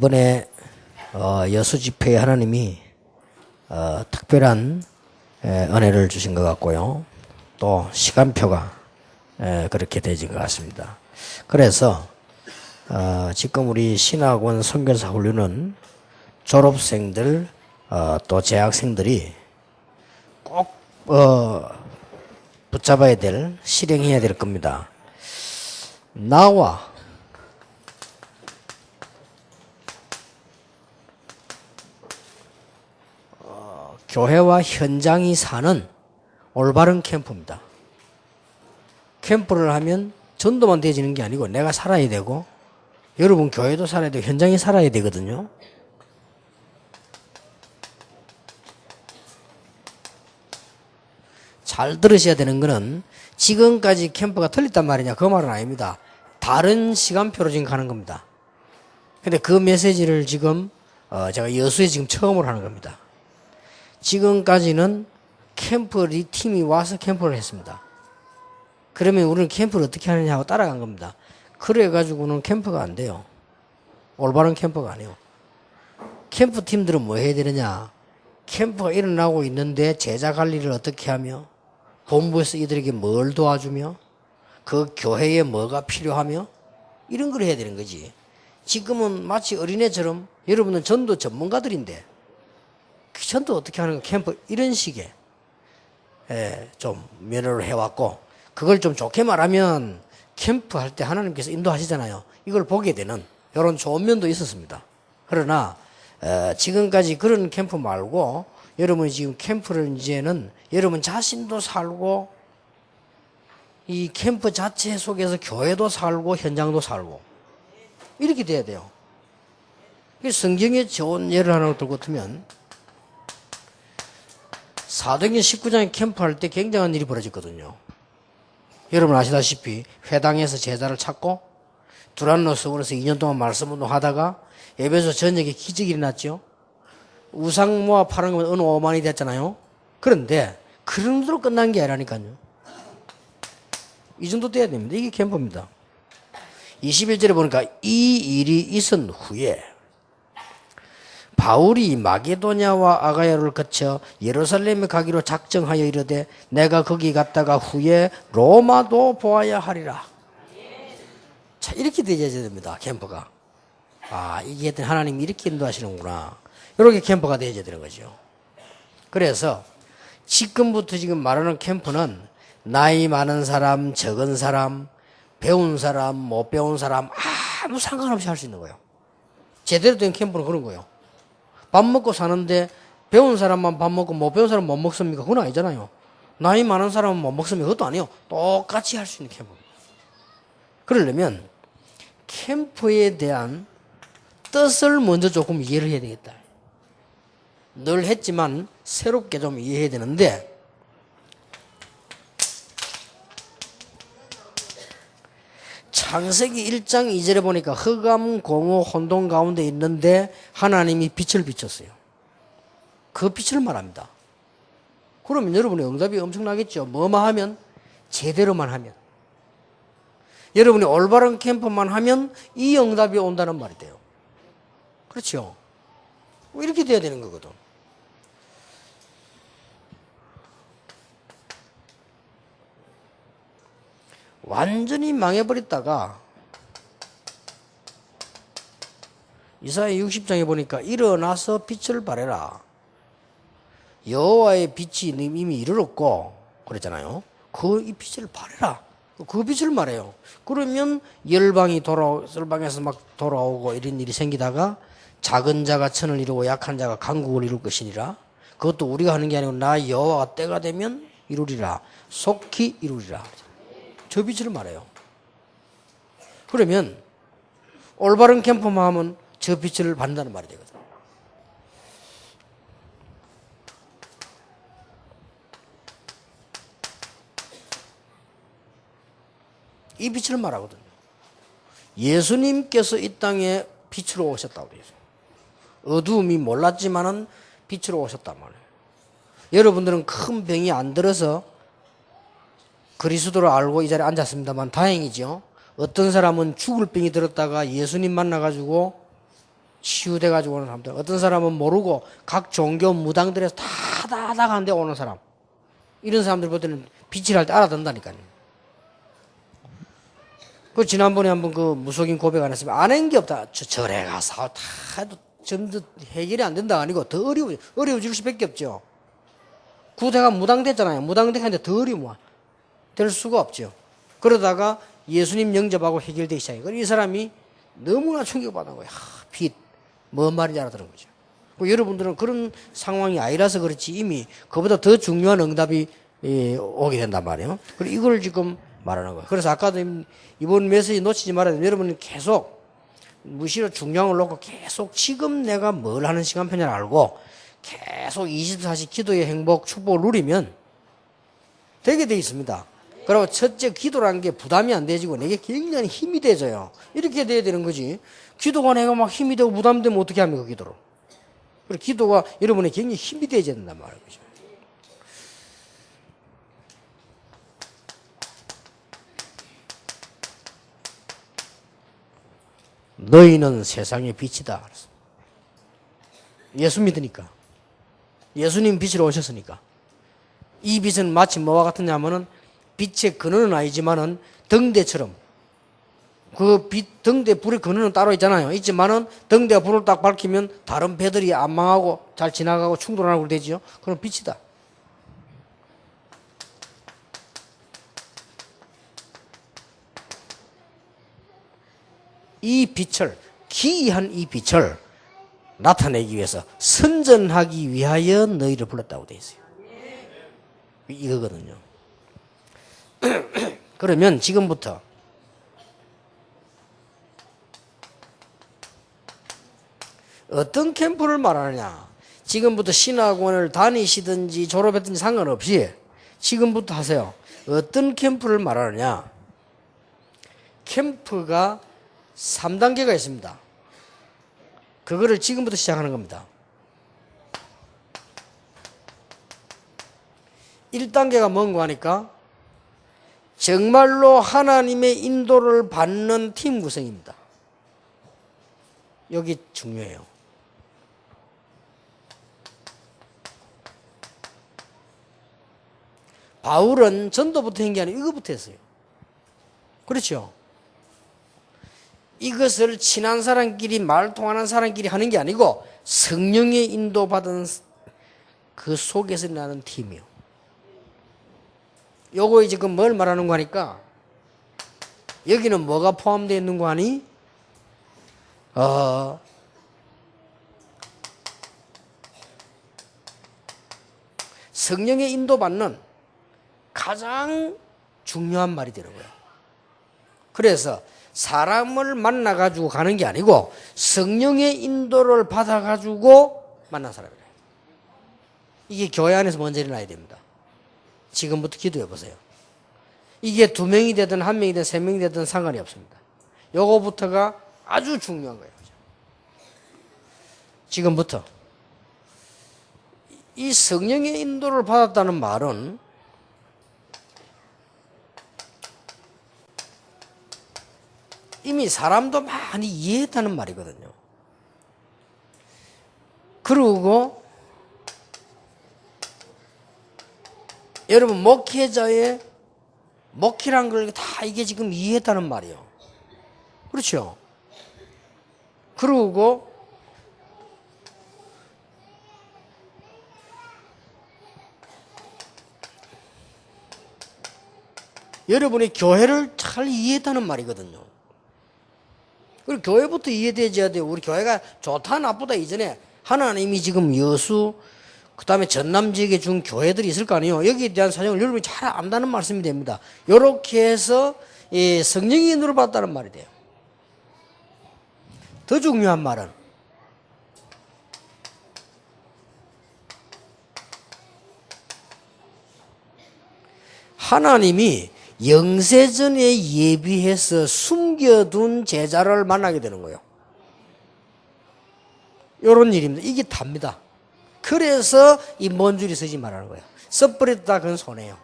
이번에 여수 집회에 하나님이 특별한 은혜를 주신 것 같고요. 또 시간표가 그렇게 되진 것 같습니다. 그래서 지금 우리 신학원 선교사 훈련은 졸업생들 또 재학생들이 꼭 붙잡아야 될, 실행해야 될 겁니다. 나와 교회와 현장이 사는 올바른 캠프입니다. 캠프를 하면 전도만 되어지는 게 아니고 내가 살아야 되고 여러분 교회도 살아야 되고 현장이 살아야 되거든요. 잘 들으셔야 되는 거는 지금까지 캠프가 틀렸단 말이냐 그 말은 아닙니다. 다른 시간표로 지금 가는 겁니다. 근데 그 메시지를 지금 제가 여수에 지금 처음으로 하는 겁니다. 지금까지는 캠프 팀이 와서 캠프를 했습니다. 그러면 우리는 캠프를 어떻게 하느냐 하고 따라간 겁니다. 그래가지고는 캠프가 안 돼요. 올바른 캠프가 아니에요. 캠프 팀들은 뭐 해야 되느냐. 캠프가 일어나고 있는데 제자 관리를 어떻게 하며 본부에서 이들에게 뭘 도와주며 그 교회에 뭐가 필요하며 이런 걸 해야 되는 거지. 지금은 마치 어린애처럼 여러분은 전도 전문가들인데 전도 어떻게 하는 거 캠프 이런 식의 좀 면허를 해왔고 그걸 좀 좋게 말하면 캠프 할 때 하나님께서 인도하시잖아요. 이걸 보게 되는 이런 좋은 면도 있었습니다. 그러나 지금까지 그런 캠프 말고 여러분이 지금 캠프를 이제는 여러분 자신도 살고 이 캠프 자체 속에서 교회도 살고 현장도 살고 이렇게 돼야 돼요. 성경에 좋은 예를 하나 들고 두면 사도행전 19장에 캠프할 때 굉장한 일이 벌어졌거든요. 여러분 아시다시피 회당에서 제자를 찾고 두란노 서원에서 2년 동안 말씀 운동하다가 에베소 전역에 기적이 일어났죠. 우상 모아 파는 건 어느 5만이 됐잖아요. 그런데 그 정도로 끝난 게 아니라니까요. 이 정도 돼야 됩니다. 이게 캠프입니다. 21절에 보니까 이 일이 있은 후에 바울이 마게도냐와 아가야를 거쳐 예루살렘에 가기로 작정하여 이르되 내가 거기 갔다가 후에 로마도 보아야 하리라. 자, 이렇게 되어야 됩니다. 캠프가. 이게 하나님이 이렇게 인도하시는구나. 이렇게 캠프가 되어야 되는 거죠. 그래서 지금부터 지금 말하는 캠프는 나이 많은 사람, 적은 사람, 배운 사람, 못 배운 사람 아무 상관없이 할 수 있는 거예요. 제대로 된 캠프는 그런 거예요. 밥 먹고 사는데 배운 사람만 밥 먹고 못 배운 사람은 못 먹습니까? 그건 아니잖아요. 나이 많은 사람은 못 먹습니까? 그것도 아니에요. 똑같이 할 수 있는 캠프입니다. 그러려면 캠프에 대한 뜻을 먼저 조금 이해를 해야 되겠다. 늘 했지만 새롭게 좀 이해해야 되는데 창세기 1장 2절에 보니까 흑암, 공허, 혼돈 가운데 있는데 하나님이 빛을 비췄어요. 그 빛을 말합니다. 그러면 여러분의 응답이 엄청나겠죠. 뭐만 하면? 제대로만 하면. 여러분이 올바른 캠프만 하면 이 응답이 온다는 말이 돼요. 그렇죠? 이렇게 돼야 되는 거거든. 완전히 망해버렸다가 이사야 60장에 보니까 일어나서 빛을 발해라. 여호와의 빛이 이미 이르렀고 그랬잖아요. 이 빛을 발해라. 그 빛을 말해요. 그러면 열방이 열방에서 막 돌아오고 이런 일이 생기다가 작은 자가 천을 이루고 약한 자가 강국을 이룰 것이니라. 그것도 우리가 하는 게 아니고 나 여호와가 때가 되면 이루리라. 속히 이루리라. 저 빛을 말해요. 그러면 올바른 캠프만 하면 저 빛을 받는다는 말이 되거든. 이 빛을 말하거든요. 예수님께서 이 땅에 빛으로 오셨다고 되어 있어요. 어두움이 몰랐지만은 빛으로 오셨단 말이에요. 여러분들은 큰 병이 안 들어서 그리스도를 알고 이 자리에 앉았습니다만 다행이죠. 어떤 사람은 죽을 병이 들었다가 예수님 만나가지고 치유돼가지고 오는 사람들. 어떤 사람은 모르고 각 종교 무당들에서 다 가는데 오는 사람. 이런 사람들 볼 때는 빛을 할 때 알아듣는다니까요. 그 지난번에 한번 그 무속인 고백 안 했으면 안 한 게 없다. 절에 가서 다 해도 전부 해결이 안 된다 아니고 더 어려워질 수밖에 없죠. 구대가 무당됐잖아요. 무당됐는데 더 어려워. 될 수가 없죠. 그러다가 예수님 영접하고 해결되기 시작해요. 이 사람이 너무나 충격받은 거예요. 빛. 뭔 말인지 알아들은 거죠. 여러분들은 그런 상황이 아니라서 그렇지 이미 그보다 더 중요한 응답이 오게 된단 말이에요. 그리고 이걸 지금 말하는 거예요. 그래서 아까도 이번 메시지 놓치지 말아야 돼요. 여러분은 계속 무시로 중량을 놓고 계속 지금 내가 뭘 하는 시간표를 알고 계속 24시 기도의 행복, 축복을 누리면 되게 돼 있습니다. 그리고 첫째 기도라는 게 부담이 안 되지고 내게 굉장히 힘이 되져요. 이렇게 돼야 되는 거지. 기도가 내가 막 힘이 되고 부담되면 어떻게 합니까, 기도를. 그리고 기도가 여러분에게 굉장히 힘이 되어야 된단 말이죠. 너희는 세상의 빛이다. 예수 믿으니까. 예수님 빛으로 오셨으니까. 이 빛은 마치 뭐와 같으냐면은 빛의 근원은 아니지만은 등대처럼 그 빛, 등대 불의 근원은 따로 있잖아요. 있지만은 등대가 불을 딱 밝히면 다른 배들이 안 망하고 잘 지나가고 충돌 안 하고 되죠. 그럼 빛이다. 이 빛을, 기이한 이 빛을 나타내기 위해서 선전하기 위하여 너희를 불렀다고 되어 있어요. 이거거든요. 그러면 지금부터 어떤 캠프를 말하느냐. 지금부터 신학원을 다니시든지 졸업했든지 상관없이 지금부터 하세요. 어떤 캠프를 말하느냐. 캠프가 3단계가 있습니다. 그거를 지금부터 시작하는 겁니다. 1단계가 뭔가 하니까 정말로 하나님의 인도를 받는 팀 구성입니다. 여기 중요해요. 바울은 전도부터 한 게 아니라 이거부터 했어요. 그렇죠? 이것을 친한 사람끼리 말 통하는 사람끼리 하는 게 아니고 성령의 인도받은 그 속에서 나는 팀이요. 요거 지금 뭘 말하는 거 하니까 여기는 뭐가 포함되어 있는 거 아니? 성령의 인도받는 가장 중요한 말이 되는 거예요. 그래서 사람을 만나가지고 가는 게 아니고 성령의 인도를 받아가지고 만난 사람이에요. 이게 교회 안에서 먼저 일어나야 됩니다. 지금부터 기도해 보세요. 이게 2명이 되든 1명이 되든 3명이 되든 상관이 없습니다. 요거부터가 아주 중요한 거예요. 지금부터 이 성령의 인도를 받았다는 말은 이미 사람도 많이 이해했다는 말이거든요. 그리고 여러분 목회자의 목회란 걸 다 이게 지금 이해했다는 말이에요. 그렇죠? 그리고 여러분이 교회를 잘 이해했다는 말이거든요. 그리고 교회부터 이해되어야 돼요. 우리 교회가 좋다 나쁘다 이전에 하나님이 지금 여수 그 다음에 전남 지역에 준 교회들이 있을 거 아니에요. 여기에 대한 사정을 여러분이 잘 안다는 말씀이 됩니다. 이렇게 해서 성령의 인도를 받았다는 말이 돼요. 더 중요한 말은 하나님이 영세전에 예비해서 숨겨둔 제자를 만나게 되는 거예요. 이런 일입니다. 이게 답니다. 그래서 이 먼 줄이 서지 말라는 거예요. 써버렸다 그건 손해요.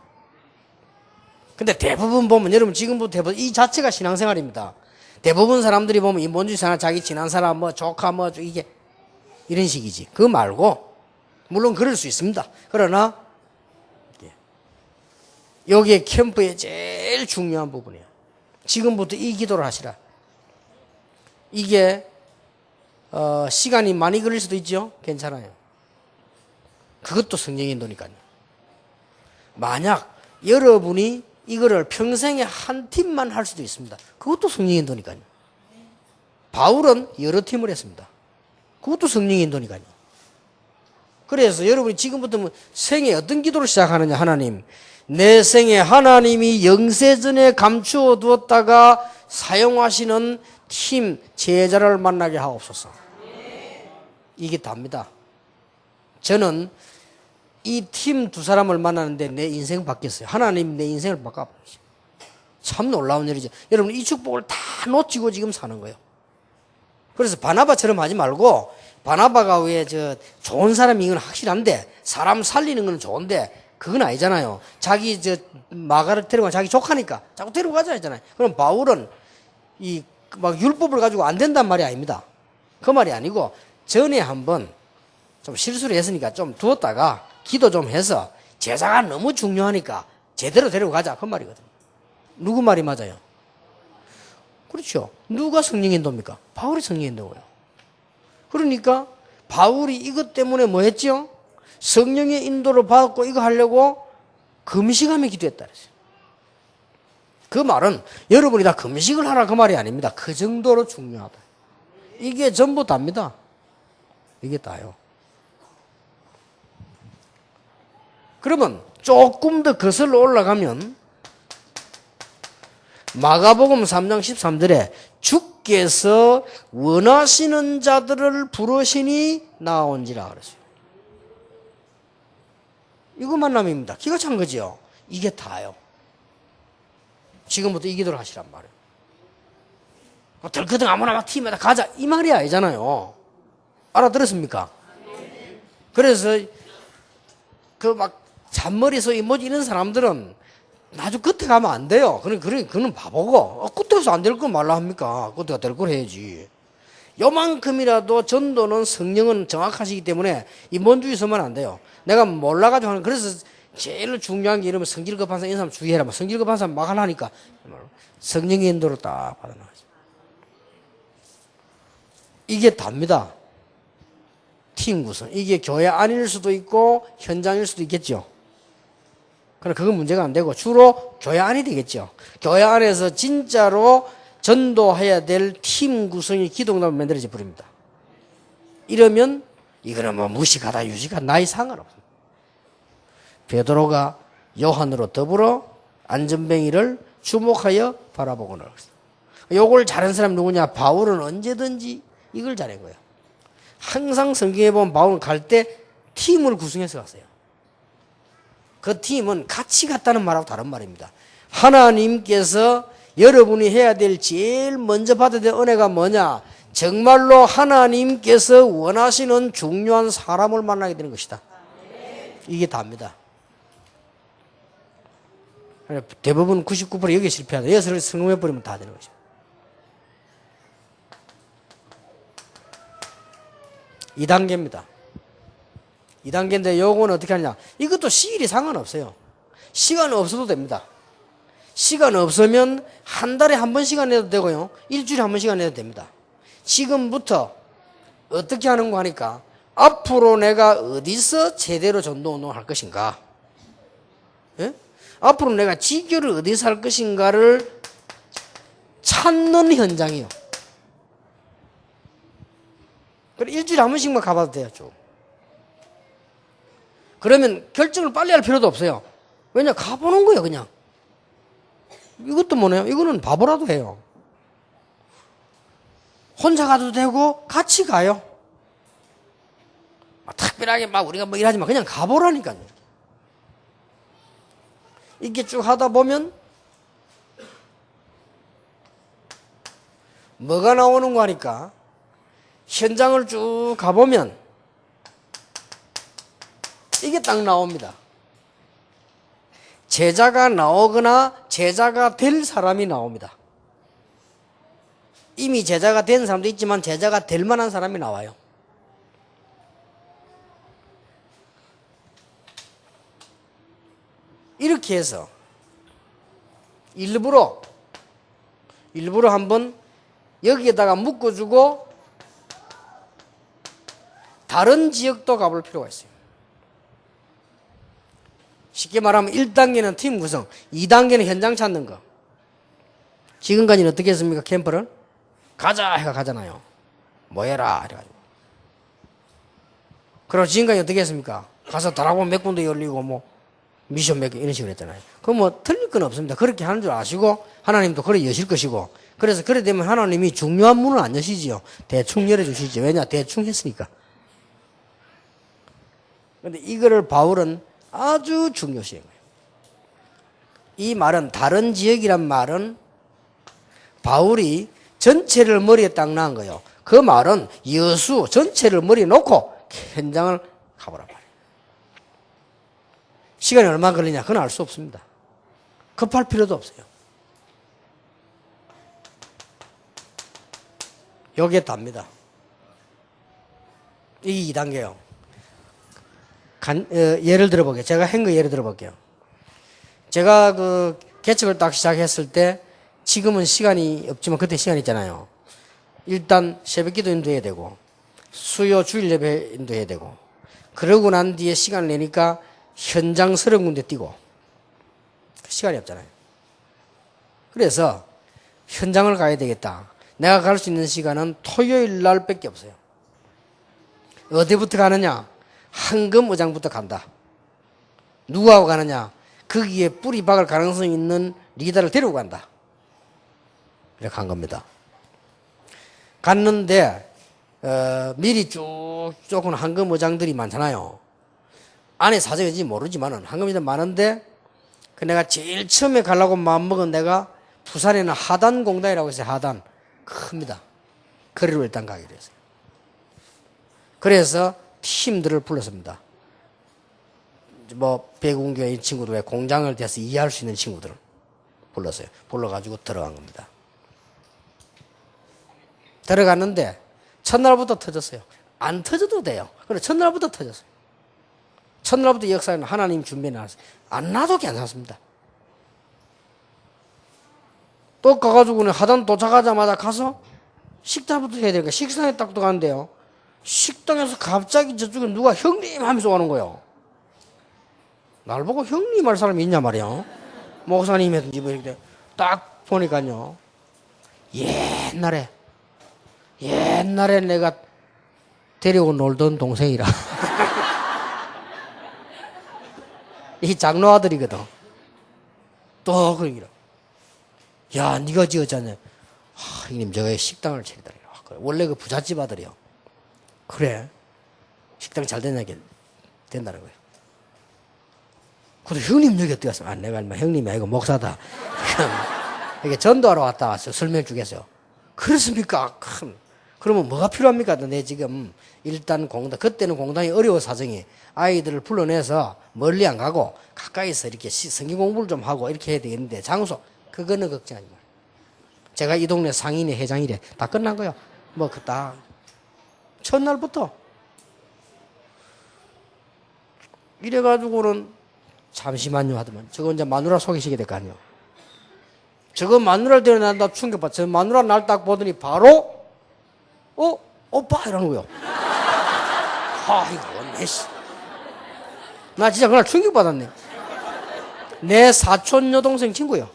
근데 대부분 보면 여러분 지금부터 해보세요. 이 자체가 신앙생활입니다. 대부분 사람들이 보면 인본주의 사람, 자기 친한 사람, 뭐 조카, 뭐 이게 이런 식이지. 그거 말고 물론 그럴 수 있습니다. 그러나 여기에 캠프의 제일 중요한 부분이에요. 지금부터 이 기도를 하시라. 이게 시간이 많이 걸릴 수도 있죠. 괜찮아요. 그것도 성령의 인도니까요. 만약 여러분이 이거를 평생에 한 팀만 할 수도 있습니다. 그것도 성령의 인도니까요. 바울은 여러 팀을 했습니다. 그것도 성령의 인도니까요. 그래서 여러분이 지금부터 생에 어떤 기도를 시작하느냐. 하나님, 내 생에 하나님이 영세전에 감추어 두었다가 사용하시는 팀 제자를 만나게 하옵소서. 이게 답니다. 저는 이 팀 두 사람을 만나는데 내 인생 바뀌었어요. 하나님 내 인생을 바꿔버리죠. 참 놀라운 일이죠. 여러분 이 축복을 다 놓치고 지금 사는 거예요. 그래서 바나바처럼 하지 말고, 바나바가 왜 좋은 사람인 건 확실한데 사람 살리는 건 좋은데 그건 아니잖아요. 자기 마가를 데려가 자기 조카니까 자꾸 데려가자 했잖아요. 그럼 바울은 이 막 율법을 가지고 안 된단 말이 아닙니다. 그 말이 아니고 전에 한번 좀 실수를 했으니까 좀 두었다가 기도 좀 해서 제자가 너무 중요하니까 제대로 데려가자 그 말이거든요. 누구 말이 맞아요? 그렇죠. 누가 성령 인도입니까? 바울이 성령 인도고요. 그러니까 바울이 이것 때문에 뭐 했죠? 성령의 인도를 받고 이거 하려고 금식하며 기도했다 그랬어요. 그 말은 여러분이 다 금식을 하라 그 말이 아닙니다. 그 정도로 중요하다. 이게 전부 답니다. 이게 다요. 그러면 조금 더 거슬러 올라가면 마가복음 3장 13절에 주께서 원하시는 자들을 부르시니 나온지라 그랬어요. 이거 만남입니다. 기가 찬 거죠. 이게 다요. 지금부터 이 기도를 하시란 말이에요. 덜커덩 아무나 막 팀에다 가자 이 말이 아니잖아요. 알아들었습니까? 그래서 그 막 잔머리 소위 뭐지 이런 사람들은 아주 끝에 가면 안 돼요. 그는 바보고 끝에 가서 안 될 건 말라 합니까? 끝에가 될 걸 해야지. 요만큼이라도 전도는 성령은 정확하시기 때문에 인본주의서만 안 돼요. 내가 몰라가지고 하는. 그래서 제일 중요한 게 이러면 성질 급한 사람, 이런 사람 주의해라. 성질 급한 사람 막 하려니까 성령의 인도를 딱 받아나가죠. 이게 답니다. 팀 구성. 이게 교회 안일 수도 있고 현장일 수도 있겠죠. 그러나 그건 문제가 안 되고 주로 교회 안이 되겠죠. 교회 안에서 진짜로 전도해야 될 팀 구성이 기독론을 만들어져 버립니다. 이러면 이거는 뭐 무식하다 유식하다 나이 상관없습니다. 베드로가 요한으로 더불어 안전뱅이를 주목하여 바라보고 나갔어요. 요걸 잘한 사람 누구냐? 바울은 언제든지 이걸 잘한 거예요. 항상 성경에 보면 바울은 갈 때 팀을 구성해서 갔어요. 그 팀은 같이 갔다는 말하고 다른 말입니다. 하나님께서 여러분이 해야 될 제일 먼저 받아야 될 은혜가 뭐냐? 정말로 하나님께서 원하시는 중요한 사람을 만나게 되는 것이다. 이게 답니다. 대부분 99% 여기에 실패한다. 여기서 성공해버리면 다 되는 것입니다. 2단계입니다. 2단계인데 요거는 어떻게 하냐. 이것도 시일이 상관없어요. 시간 없어도 됩니다. 시간 없으면 한 달에 한 번 시간 내도 되고요. 일주일에 한 번 시간 내도 됩니다. 지금부터 어떻게 하는 거 하니까 앞으로 내가 어디서 제대로 전도운동을 할 것인가, 예? 앞으로 내가 지교를 어디서 할 것인가를 찾는 현장이요. 그래 일주일에 한 번씩만 가봐도 돼요. 쭉. 그러면 결정을 빨리 할 필요도 없어요. 왜냐 가보는 거예요. 그냥. 이것도 뭐네요. 이거는 바보라도 해요. 혼자 가도 되고 같이 가요. 특별하게 막 우리가 뭐 일하지 마. 그냥 가보라니까요. 이렇게 쭉 하다 보면 뭐가 나오는 거 하니까 현장을 쭉 가보면 이게 딱 나옵니다. 제자가 나오거나 제자가 될 사람이 나옵니다. 이미 제자가 된 사람도 있지만 제자가 될 만한 사람이 나와요. 이렇게 해서 일부러 한번 여기에다가 묶어주고 다른 지역도 가볼 필요가 있어요. 쉽게 말하면 1단계는 팀 구성, 2단계는 현장 찾는 거. 지금까지는 어떻게 했습니까? 캠프를 가자 해가 가잖아요. 뭐 해라 이래가지고. 그럼 지금까지 어떻게 했습니까? 가서 드라곤 몇 군데 열리고 뭐 미션 몇 개 이런 식으로 했잖아요. 그럼 뭐 틀릴 건 없습니다. 그렇게 하는 줄 아시고 하나님도 그래 여실 것이고, 그래서 그래 되면 하나님이 중요한 문은 안 여시지요. 대충 열어주시죠. 왜냐? 대충 했으니까. 근데 이거를 바울은 아주 중요시한 거예요. 이 말은, 다른 지역이란 말은 바울이 전체를 머리에 딱 놔은 거예요. 그 말은 여수 전체를 머리에 놓고 현장을 가보란 말이에요. 시간이 얼마 걸리냐? 그건 알 수 없습니다. 급할 필요도 없어요. 여기에 답니다. 이 2단계요. 예를 들어볼게요. 제가 한 거 예를 들어볼게요. 제가 그 개척을 딱 시작했을 때, 지금은 시간이 없지만 그때 시간이 있잖아요. 일단 새벽 기도 인도해야 되고, 수요 주일 예배 인도해야 되고, 그러고 난 뒤에 시간을 내니까 현장 30군데 뛰고, 시간이 없잖아요. 그래서 현장을 가야 되겠다. 내가 갈 수 있는 시간은 토요일 날 밖에 없어요. 어디부터 가느냐? 한금의장부터 간다. 누구하고 가느냐? 거기에 뿌리 박을 가능성이 있는 리더를 데리고 간다. 이렇게 간 겁니다. 갔는데 미리 쭉 쫓은 한금의장들이 많잖아요. 안에 사정인지 모르지만은 한금의장 많은데, 그 내가 제일 처음에 가려고 마음먹은 데가 부산에는 하단공단이라고 있어요. 하단. 큽니다. 거리로 일단 가기로 했어요. 그래서 팀들을 불렀습니다. 뭐 배구교회 이 친구들, 공장을 대해서 이해할 수 있는 친구들을 불렀어요. 불러가지고 들어간 겁니다. 들어갔는데 첫날부터 터졌어요. 안 터져도 돼요. 그래, 첫날부터 터졌어요. 첫날부터 역사는 하나님 준비해 놨어요. 안 놔도 괜찮습니다. 또 가가지고는 하단 도착하자마자 가서 식사부터 해야 되니까 식당에 딱 들어가는데요. 식당에서 갑자기 저쪽에 누가 형님 하면서 오는 거예요. 날 보고 형님 할 사람이 있냐 말이야. 목사님이든지 뭐 이렇게 딱 보니까요. 옛날에 내가 데리고 놀던 동생이라. 이 장로 아들이거든. 또 그런 기라. 야, 네가 지었잖아. 형님, 저거 식당을 차리더라. 원래 그 부잣집 아들이요. 그래. 식당 잘 된다는 거예요. 근데 형님 여기 어떻게 왔어? 내가 얼마 형님이 아니고 목사다. 이게 전도하러 왔다 왔어. 설명 주겠어요. 그렇습니까? 그러면 뭐가 필요합니까? 내 지금 일단 공단, 그때는 공단이 어려워 사정이. 아이들을 불러내서 멀리 안 가고 가까이서 이렇게 성경 공부를 좀 하고 이렇게 해야 되겠는데, 장소, 그거는 걱정하지 마요. 제가 이 동네 상인회 회장이래. 다 끝난 거야. 뭐, 첫날부터. 이래가지고는, 잠시만요 하더만. 저거 이제 마누라 소개시켜야 될 거 아니에요. 저거 마누라를 데려난다 충격받아. 저 마누라 날 딱 보더니 바로, 오빠! 이러는 거요. 이거, 나 진짜 그날 충격받았네. 내 사촌 여동생 친구요.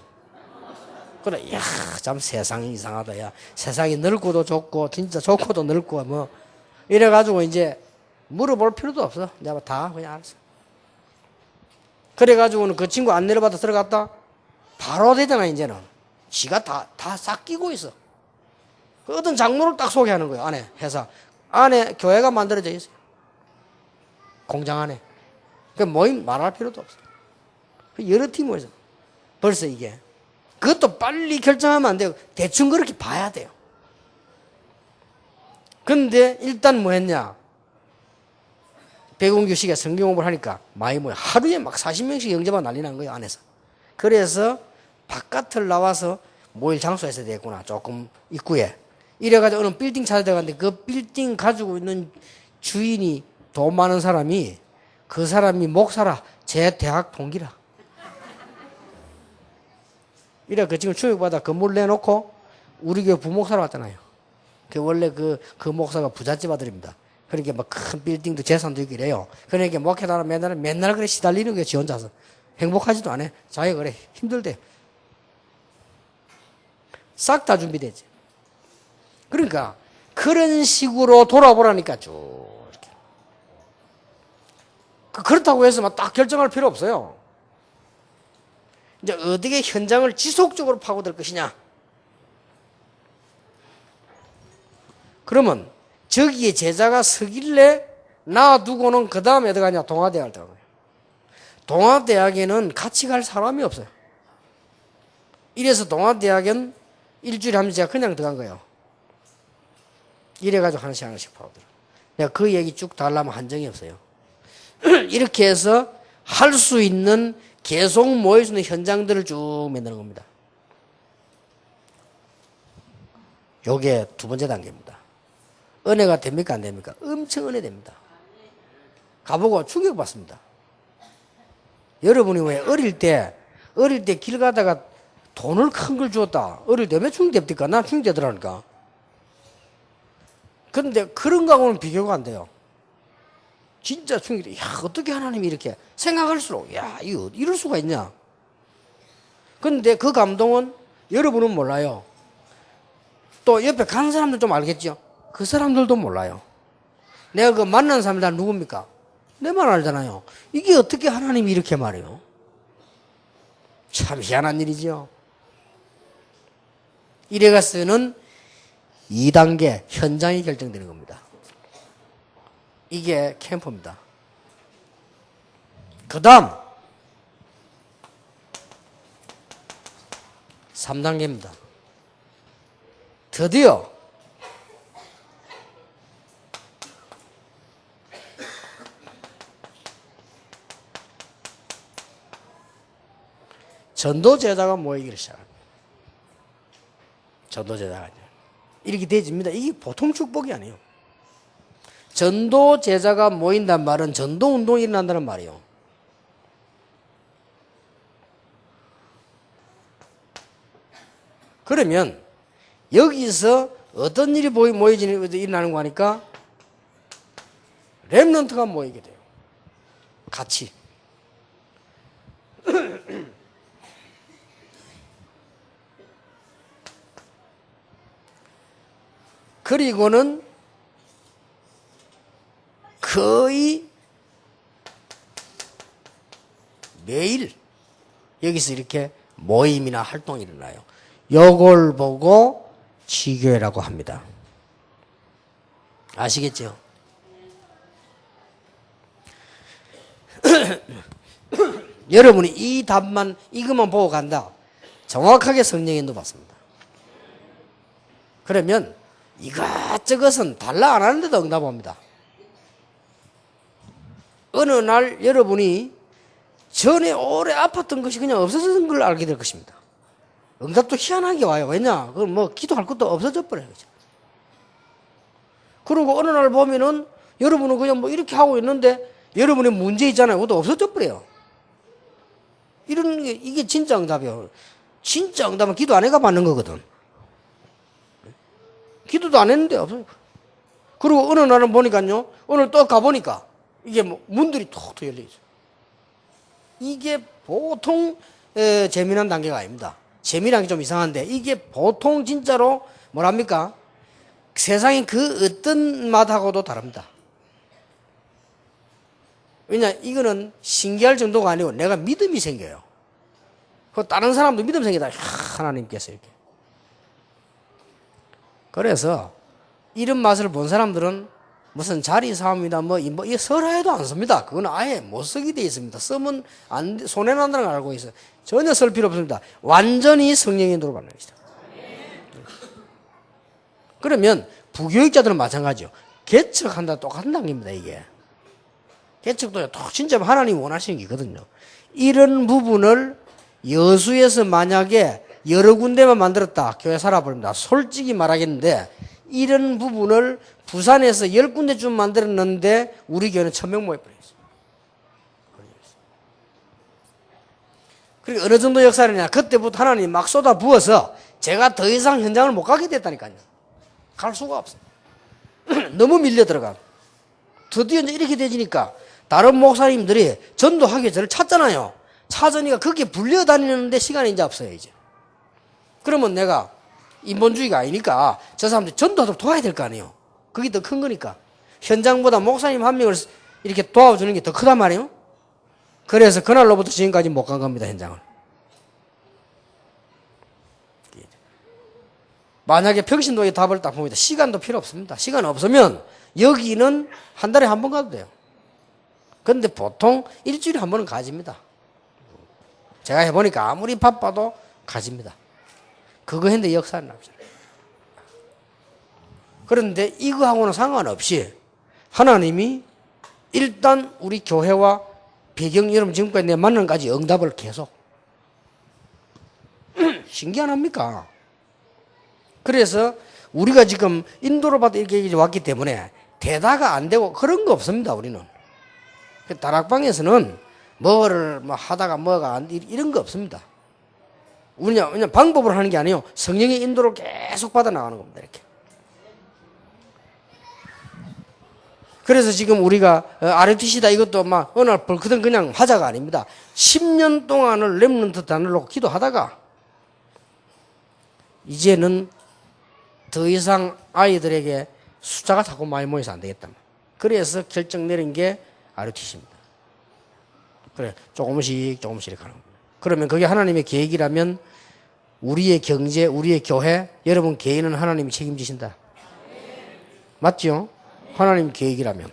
그래, 이야, 참 세상이 이상하다, 야. 세상이 넓고도 좁고, 진짜 좋고도 넓고, 뭐. 이래가지고 이제 물어볼 필요도 없어. 내가 다 그냥 알았어. 그래가지고는 그 친구 안 내려받아 들어갔다? 바로 되잖아, 이제는. 지가 다 싹 끼고 있어. 그 어떤 장로를 딱 소개하는 거예요, 안에, 회사. 안에 교회가 만들어져 있어요. 공장 안에. 그 모임 말할 필요도 없어. 여러 팀에서. 벌써 이게. 그것도 빨리 결정하면 안 돼요. 대충 그렇게 봐야 돼요. 근데 일단 뭐 했냐? 백운규 씨가 성경 공부를 하니까 많이 모여. 하루에 막 40명씩 영접만 난리 난 거예요, 안에서. 그래서 바깥을 나와서 모일 장소에서 됐구나. 조금 입구에. 이래가지고 어느 빌딩 찾아들어갔는데 그 빌딩 가지고 있는 주인이 돈 많은 사람이 그 사람이 목사라. 제 대학 동기라. 이래 그 지금 충격받아 건물 내놓고 우리 교회 부목사로 왔잖아요. 그 원래 그 목사가 부잣집 아들입니다. 그러니까 막 큰 빌딩도 재산도 있고 이래요. 그러니까 목회자는 맨날 그래 시달리는 거예요. 지 혼자서. 행복하지도 않아. 자기가 그래 힘들대. 싹 다 준비되지. 그러니까 그런 식으로 돌아보라니까 쭉 이렇게. 그렇다고 해서 막 딱 결정할 필요 없어요. 이제 어떻게 현장을 지속적으로 파고들 것이냐. 그러면 저기에 제자가 서길래 놔두고는 그 다음에 어디 가냐? 동아대학을 들어가요. 동아대학에는 같이 갈 사람이 없어요. 이래서 동아대학은 일주일에 한 번 제가 그냥 들어간 거예요. 이래가지고 하나씩 파고들어. 내가 그 얘기 쭉 다 하려면 한정이 없어요. 이렇게 해서 할 수 있는 계속 모여주는 현장들을 쭉 만드는 겁니다. 요게 두 번째 단계입니다. 은혜가 됩니까? 안 됩니까? 엄청 은혜 됩니다. 가보고 충격받습니다. 여러분이 왜 어릴 때 길 가다가 돈을 큰 걸 주었다. 어릴 때 왜 충격됩니까? 난 충격되더라니까. 근데 그런 거하고는 비교가 안 돼요. 진짜 충격돼. 야, 어떻게 하나님이 이렇게 생각할수록, 야, 이거 이럴 수가 있냐. 근데 그 감동은 여러분은 몰라요. 또 옆에 가는 사람들 좀 알겠죠? 그 사람들도 몰라요. 내가 그 만난 사람이 다 누굽니까? 내 말 알잖아요. 이게 어떻게 하나님이 이렇게 말해요? 참 희한한 일이죠. 이래가서는 2단계 현장이 결정되는 겁니다. 이게 캠프입니다. 그 다음 3단계입니다. 드디어 전도 제자가 모이기를 시작합니다. 전도 제자가 이렇게 되집니다. 이게 보통 축복이 아니에요. 전도 제자가 모인단 말은 전도 운동이 일어난다는 말이에요. 그러면 여기서 어떤 일이 일어나는 거 하니까 렘넌트가 모이게 돼요. 같이. 그리고는 거의 매일 여기서 이렇게 모임이나 활동이 일어나요. 요걸 보고 지교회라고 합니다. 아시겠죠? 여러분이 이 답만 이것만 보고 간다. 정확하게 성령 인도 받습니다. 그러면 이것저것은 달라 안 하는데도 응답합니다. 어느 날 여러분이 전에 오래 아팠던 것이 그냥 없어진 걸 알게 될 것입니다. 응답도 희한하게 와요. 왜냐? 그건 뭐 기도할 것도 없어져 버려요. 그죠? 그리고 어느 날 보면은 여러분은 그냥 뭐 이렇게 하고 있는데 여러분의 문제 있잖아요. 그것도 없어져 버려요. 이런 게 이게 진짜 응답이에요. 진짜 응답은 기도 안 해가 받는 거거든. 기도도 안 했는데 없어요. 그리고 어느 날은 보니까요. 오늘 또 가보니까 이게 뭐 문들이 톡톡 열려 있어요. 이게 보통 재미난 단계가 아닙니다. 재미난 게 좀 이상한데 이게 보통 진짜로 뭐랍니까? 세상의 그 어떤 맛하고도 다릅니다. 왜냐 이거는 신기할 정도가 아니고 내가 믿음이 생겨요. 그 다른 사람도 믿음 생기다. 하나님께서 이렇게. 그래서 이런 맛을 본 사람들은 무슨 자리 싸움이나 뭐 이 설화에도 안 씁니다. 그건 아예 못 쓰게 돼 있습니다. 쓰면 손해 난다는 걸 알고 있어요. 전혀 쓸 필요 없습니다. 완전히 성령의 인도로 받는 것이다. 그러면 부교육자들은 마찬가지죠. 개척한다 똑같은 단계입니다. 이게 개척도 진짜 하나님 원하시는 게 있거든요. 이런 부분을 여수에서 만약에 여러 군데만 만들었다. 교회 살아버립니다. 솔직히 말하겠는데 이런 부분을 부산에서 10군데쯤 만들었는데 우리 교회는 1000명 모여버렸어요. 그리고 어느 정도 역사느냐. 그때부터 하나님이 막 쏟아 부어서 제가 더 이상 현장을 못 가게 됐다니까요. 갈 수가 없어요. 너무 밀려 들어가. 드디어 이제 이렇게 되지니까 다른 목사님들이 전도하기 저를 찾잖아요. 찾으니까 그게 불려다니는데 시간이 이제 없어요, 이제. 그러면 내가 인본주의가 아니니까 저 사람들 전도하도록 도와야 될 거 아니에요. 그게 더 큰 거니까. 현장보다 목사님 한 명을 이렇게 도와주는 게 더 크단 말이에요. 그래서 그날로부터 지금까지 못 간 겁니다, 현장을. 만약에 평신도의 답을 딱 봅니다. 시간도 필요 없습니다. 시간 없으면 여기는 한 달에 한 번 가도 돼요. 그런데 보통 일주일에 한 번은 가집니다. 제가 해보니까 아무리 바빠도 가집니다. 그거 했는데 역사는 남잖아요. 그런데 이거하고는 상관없이 하나님이 일단 우리 교회와 배경, 여러분 지금까지 내 만남까지 응답을 계속. 신기한 합니까? 그래서 우리가 지금 인도로 받아 이렇게 왔기 때문에 대다가 안 되고 그런 거 없습니다, 우리는. 다락방에서는 뭐를 뭐 하다가 뭐가 안, 이런 거 없습니다. 그냥 방법으로 하는 게 아니에요. 성령의 인도를 계속 받아 나가는 겁니다, 이렇게. 그래서 지금 우리가 RUTC다 이것도 막 어느 날 벌크던 그냥 하자가 아닙니다. 10년 동안을 렘넌트 단을 놓고 기도하다가 이제는 더 이상 아이들에게 숫자가 자꾸 많이 모여서 안 되겠다. 그래서 결정 내린 게 RUTC입니다. 그래, 조금씩 하는 겁니다. 그러면 그게 하나님의 계획이라면 우리의 경제, 우리의 교회, 여러분 개인은 하나님이 책임지신다. 맞죠? 하나님 계획이라면.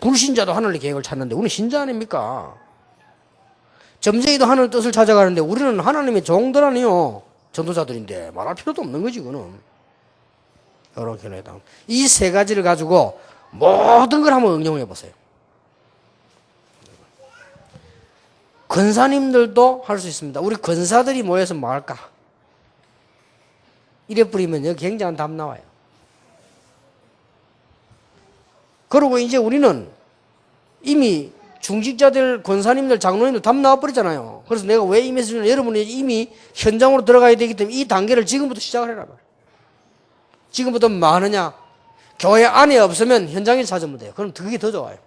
불신자도 하늘의 계획을 찾는데 우리는 신자 아닙니까? 점쟁이도 하늘 뜻을 찾아가는데 우리는 하나님의 종들 아니요. 전도자들인데 말할 필요도 없는 거지, 그거는. 이렇게 해당. 이 세 가지를 가지고 모든 걸 한번 응용해 보세요. 권사님들도 할 수 있습니다. 우리 권사들이 모여서 뭐 할까? 이래 뿌리면 여기 굉장한 답 나와요. 그리고 이제 우리는 이미 중직자들, 권사님들, 장로님들 답 나와버리잖아요. 그래서 내가 왜 이 메시지는 여러분이 이미 현장으로 들어가야 되기 때문에 이 단계를 지금부터 시작을 해라 말이에요. 지금부터 뭐 하느냐? 교회 안에 없으면 현장에서 찾으면 돼요. 그럼 그게 더 좋아요.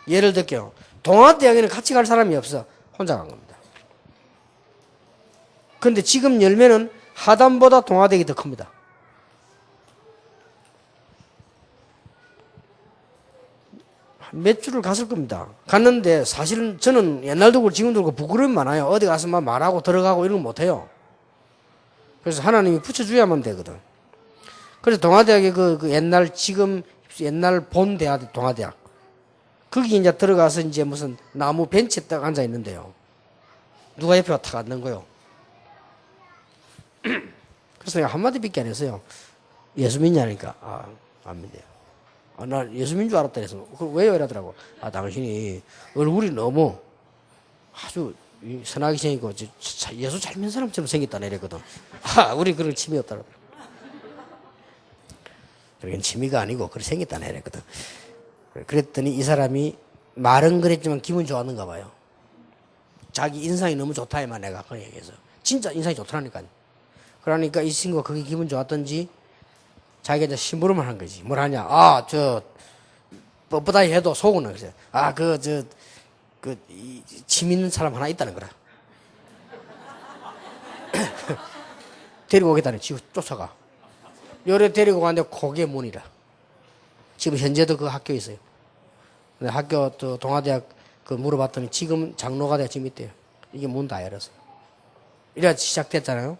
예를 들게요. 동아대학에는 같이 갈 사람이 없어. 혼자 간 겁니다. 그런데 지금 열매는 하단보다 동아대학이 더 큽니다. 몇 주를 갔을 겁니다. 갔는데 사실은 저는 옛날도 그렇고 지금도 그렇고 부끄러움이 많아요. 어디 가서 막 말하고 들어가고 이런 거 못해요. 그래서 하나님이 붙여줘야만 되거든. 그래서 동아대학에 그 옛날 본 대학, 동아대학. 거기 이제 들어가서 이제 무슨 나무 벤치에 딱 앉아 있는데요. 누가 옆에 탁 앉는 거요. 그래서 내가 한마디밖에 안 했어요. 예수 믿냐니까. 안 믿어요. 나 예수 믿는 줄 알았다 해서. 왜요? 이러더라고. 당신이 얼굴이 너무 아주 선하게 생기고 예수 잘 믿는 사람처럼 생겼다 이랬거든. 우리 그런 취미 없다고. 그건 취미가 아니고 그렇게 생겼다 이랬거든. 그랬더니 이 사람이 말은 그랬지만 기분 좋았는가 봐요. 자기 인상이 너무 좋다 이만 내가 그런 얘기해서. 진짜 인상이 좋더라니까요. 그러니까 이 친구가 그게 기분 좋았던지 자기가 이제 심부름을 한 거지. 뭘 하냐. 뻣뻣하게 해도 속은 그래요. 침 있는 사람 하나 있다는 거라. 데리고 오겠다네. 지금 쫓아가. 요래 데리고 가는데 고개 문이라. 지금 현재도 그 학교에 있어요. 근데 학교 또 동아대학 그 물어봤더니 지금 장로가 돼 지금 있대요. 이게 문 다 열었어요. 이래 시작됐잖아요.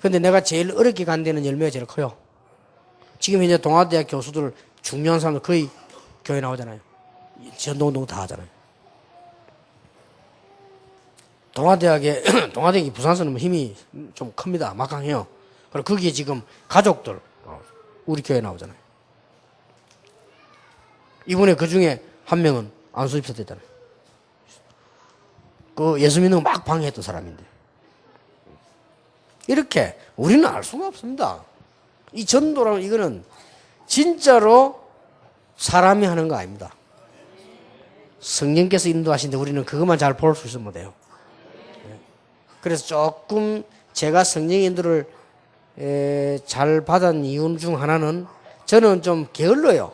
근데 내가 제일 어렵게 간 데는 열매가 제일 커요. 지금 현재 동아대학 교수들 중요한 사람들 거의 교회 나오잖아요. 전도운동 다 하잖아요. 동아대학이 부산서는 힘이 좀 큽니다. 막강해요. 그리고 거기에 지금 가족들 우리 교회 나오잖아요. 이번에 그 중에 한 명은 안수집사 됐잖아요. 그 예수 믿는 거 막 방해했던 사람인데. 이렇게 우리는 알 수가 없습니다. 이 전도라는 이거는 진짜로 사람이 하는 거 아닙니다. 성령께서 인도하시는데 우리는 그것만 잘 볼 수 있으면 돼요. 그래서 조금 제가 성령 인도를 잘 받은 이유 중 하나는 저는 좀 게을러요.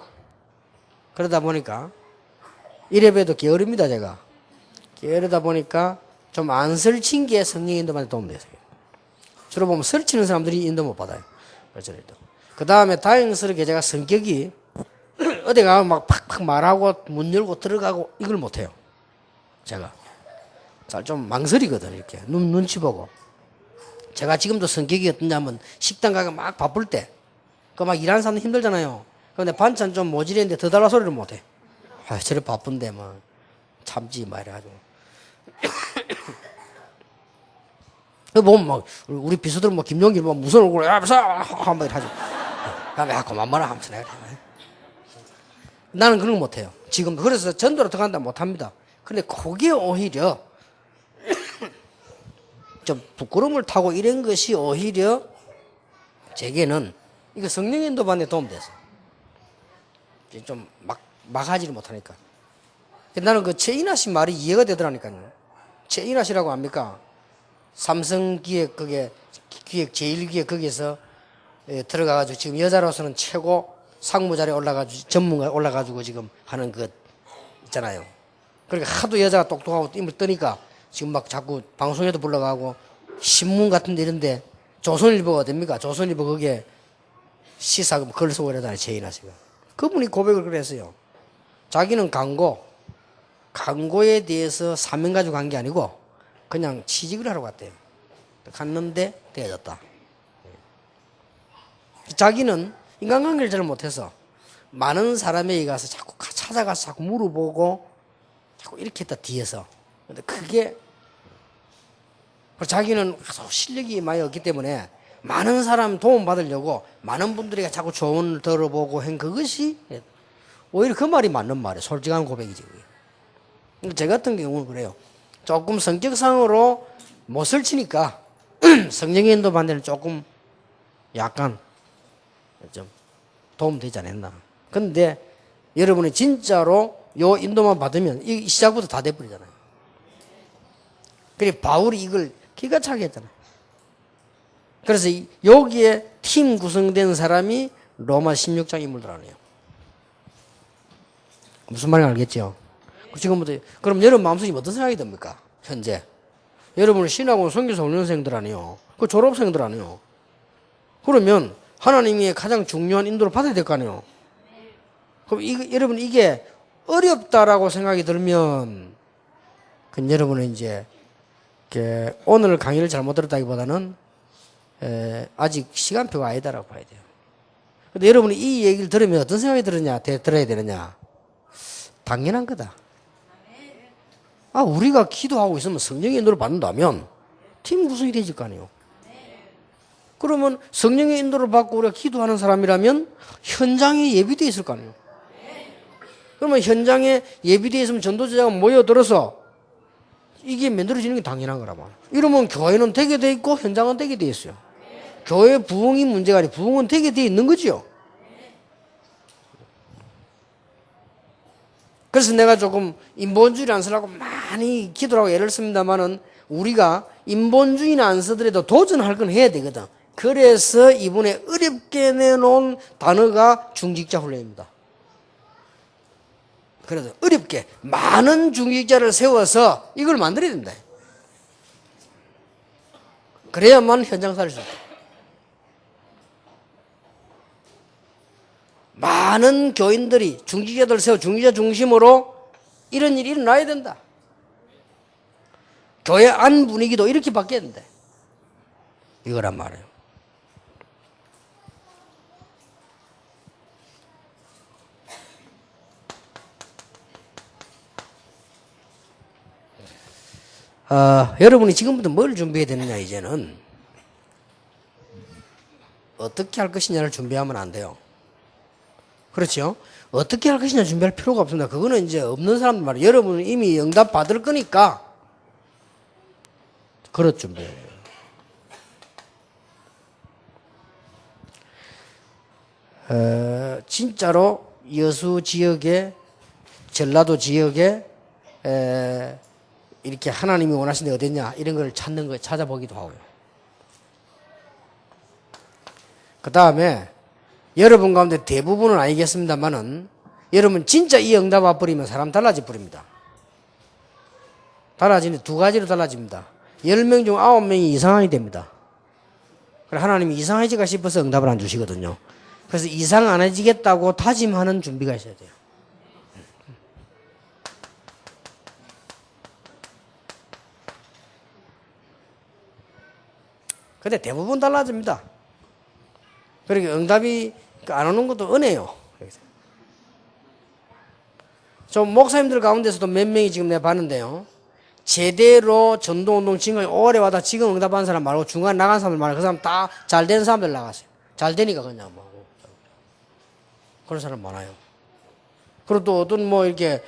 그러다 보니까 이래봬도 게으릅니다. 제가 게으르다 보니까 좀 안 설친 게 성령 인도만 도움돼서요. 주로 보면 설치는 사람들이 인도 못 받아요. 그 다음에 다행스럽게 제가 성격이 어디 가면 막 팍팍 말하고 문 열고 들어가고 이걸 못해요. 제가 잘 좀 망설이거든. 이렇게 눈치 보고. 제가 지금도 성격이 어떠냐면 식당 가서 막 바쁠 때 그 막 일하는 사람 힘들잖아요. 근데 반찬 좀 모자랐는데 더 달라 소리를 못해. 아, 저래 바쁜데 뭐 참지 말아가지고. 보면 막 우리 비서들 뭐 김용길 뭐 무슨 얼굴로 야 비서 한번 하죠. 야 그만 말아 하면서 내가 나는 그런 거 못해요. 지금 그래서 전도를 들어간다 못합니다. 근데 그게 오히려 좀 부끄러움을 타고 이런 것이 오히려 제게는 이거 성령 인도반에 도움돼서 좀 막 하지를 못하니까. 나는 그 최인하 씨 말이 이해가 되더라니까요. 최인하 씨라고 압니까? 삼성기획 그게 기획 제1기획 거기서 들어가가지고 지금 여자로서는 최고 상무 자리에 올라가지고 전문가 올라가지고 지금 하는 그 있잖아요. 그러니까 하도 여자가 똑똑하고 힘을 뜨니까 지금 막 자꾸 방송에도 불러가고 신문 같은 데 이런데 조선일보가 됩니까? 조선일보 거기에 시사 글 쓰고 이러잖아요. 최인하 씨가. 그분이 고백을 그랬어요. 자기는 광고에 대해서 사명 가지고 간 게 아니고 그냥 취직을 하러 갔대요. 갔는데 되어졌다. 자기는 인간관계를 잘 못해서 많은 사람에게 가서 자꾸 찾아가서 자꾸 물어보고 자꾸 이렇게 했다 뒤에서. 근데 그게 자기는 실력이 많이 없기 때문에 많은 사람 도움 받으려고 많은 분들에게 자꾸 조언을 들어보고 한 그것이 오히려 그 말이 맞는 말이에요. 솔직한 고백이지. 제 같은 경우는 그래요. 조금 성격상으로 못 설치니까 성령의 인도 반대는 조금 약간 좀 도움되지 않았나. 근데 여러분이 진짜로 요 인도만 받으면 이 시작부터 다 돼버리잖아요. 그래 바울이 이걸 기가 차게 했잖아요. 그래서 여기에 팀 구성된 사람이 로마 16장 인물들아니에요. 무슨 말인지 알겠죠? 지금부터 그럼 여러분 마음속에 어떤 생각이 듭니까? 현재 여러분은 신학원 선교사 훈련생들 아니에요. 그 졸업생들 아니에요. 그러면 하나님이 가장 중요한 인도를 받아야 될 거 아니에요. 그럼 여러분 이게 어렵다라고 생각이 들면 그 여러분은 이제 오늘 강의를 잘못 들었다기보다는 아직 시간표가 아니다라고 봐야 돼요. 근데 여러분이 이 얘기를 들으면 어떤 생각이 들어야 되느냐? 당연한 거다. 아, 우리가 기도하고 있으면 성령의 인도를 받는다면 팀 구성이 되질 거 아니에요. 그러면 성령의 인도를 받고 우리가 기도하는 사람이라면 현장에 예비되어 있을 거 아니에요. 그러면 현장에 예비되어 있으면 전도자가 모여들어서 이게 만들어지는 게 당연한 거란 말이에요. 이러면 교회는 되게 돼 있고 현장은 되게 돼 있어요. 교회 부흥이 문제가 아니고 부흥은 되게 돼 있는 거지요. 그래서 내가 조금 인본주의를 안 쓰려고 많이 기도를 하고 애를 씁니다만은 우리가 인본주의는 안 쓰더라도 도전할 건 해야 되거든. 그래서 이번에 어렵게 내놓은 단어가 중직자 훈련입니다. 그래서 어렵게 많은 중직자를 세워서 이걸 만들어야 된다. 그래야만 현장 살릴 수 있다. 많은 교인들이 중직자들 세워 중직자 중심으로 이런 일이 일어나야 된다. 교회 안 분위기도 이렇게 바뀌어야 된다. 이거란 말이에요. 여러분이 지금부터 뭘 준비해야 되느냐, 이제는. 어떻게 할 것이냐를 준비하면 안 돼요. 그렇죠? 어떻게 할 것이냐 준비할 필요가 없습니다. 그거는 이제 없는 사람들 말이에요. 여러분은 이미 응답 받을 거니까 그릇 준비해야 돼요. 진짜로 여수 지역에, 전라도 지역에 이렇게 하나님이 원하시는 데 어딨냐 이런 걸 찾는 거 찾아보기도 하고요. 그 다음에 여러분 가운데 대부분은 아니겠습니다만은 여러분 진짜 이 응답 와버리면 사람 달라져 버립니다. 달라지는 두 가지로 달라집니다. 10명 중 9명이 이상하게 됩니다. 그래 하나님이 이상해지가 싶어서 응답을 안 주시거든요. 그래서 이상 안 해지겠다고 다짐하는 준비가 있어야 돼요. 근데 대부분 달라집니다. 그러니까 응답이 안 오는 것도 은혜요. 좀 목사님들 가운데서도 몇 명이 지금 내가 봤는데요. 제대로 전도운동 지금까지 오래 와다 지금 응답한 사람 말고 중간 나간 사람들 말고 그 사람 다 잘 된 사람들 나갔어요. 잘 되니까 그냥 뭐. 그런 사람 많아요. 그리고 또 어떤 뭐 이렇게,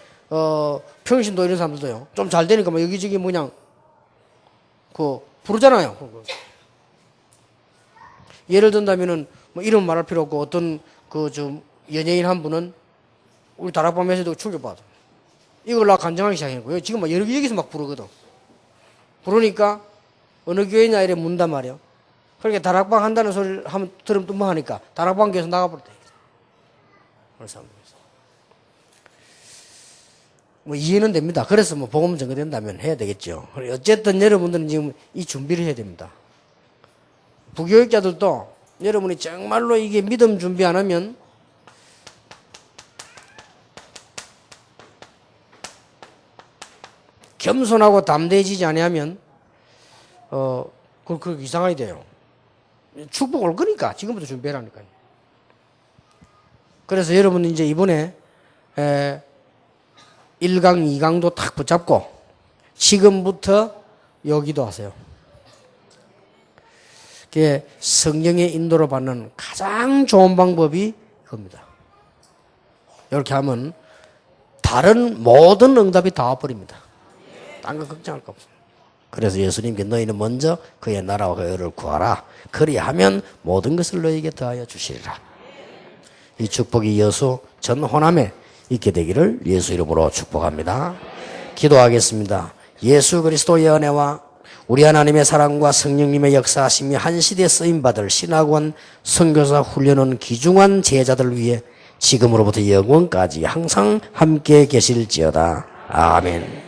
평신도 이런 사람들도요. 좀 잘 되니까 뭐 여기저기 뭐 그냥, 부르잖아요. 예를 든다면은 뭐 이름 말할 필요 없고 어떤 좀 연예인 한 분은 우리 다락방 메시지도 충격받아. 이걸 나 간증하기 시작했고요. 지금 막 여기저기서 막 부르거든. 부르니까 어느 교회냐 이래 묻단 말이야. 그러니까 다락방 한다는 소리를 하면 들으면 또 뭐 하니까 다락방 교회에서 나가버렸다. 그래서 뭐 이해는 됩니다. 그래서 뭐 복음 전개된다면 해야 되겠죠. 어쨌든 여러분들은 지금 이 준비를 해야 됩니다. 부교육자들도 여러분이 정말로 이게 믿음 준비 안 하면 겸손하고 담대해지지 아니하면 그 이상하게 돼요. 축복 올 거니까 지금부터 준비해라니까요. 그래서 여러분 이제 이번에 1강, 2강도 탁 붙잡고 지금부터 여기도 하세요. 그게 성령의 인도로 받는 가장 좋은 방법이 그겁니다. 이렇게 하면 다른 모든 응답이 다 와버립니다. 딴 거 걱정할 거 없어요. 그래서 예수님께 너희는 먼저 그의 나라와 그의 의를 구하라. 그리하면 모든 것을 너희에게 더하여 주시리라. 이 축복이 여수 전 호남에 있게 되기를 예수 이름으로 축복합니다. 기도하겠습니다. 예수 그리스도의 은혜와 우리 하나님의 사랑과 성령님의 역사하심이 한 시대에 쓰임받을 신학원 선교사 훈련은 귀중한 제자들을 위해 지금으로부터 영원까지 항상 함께 계실지어다. 아멘.